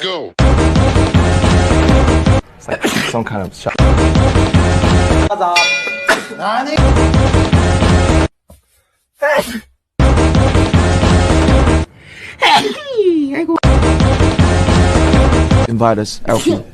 Go. It's like some kind of shot. What's up? Nani? Invite us, Alfie.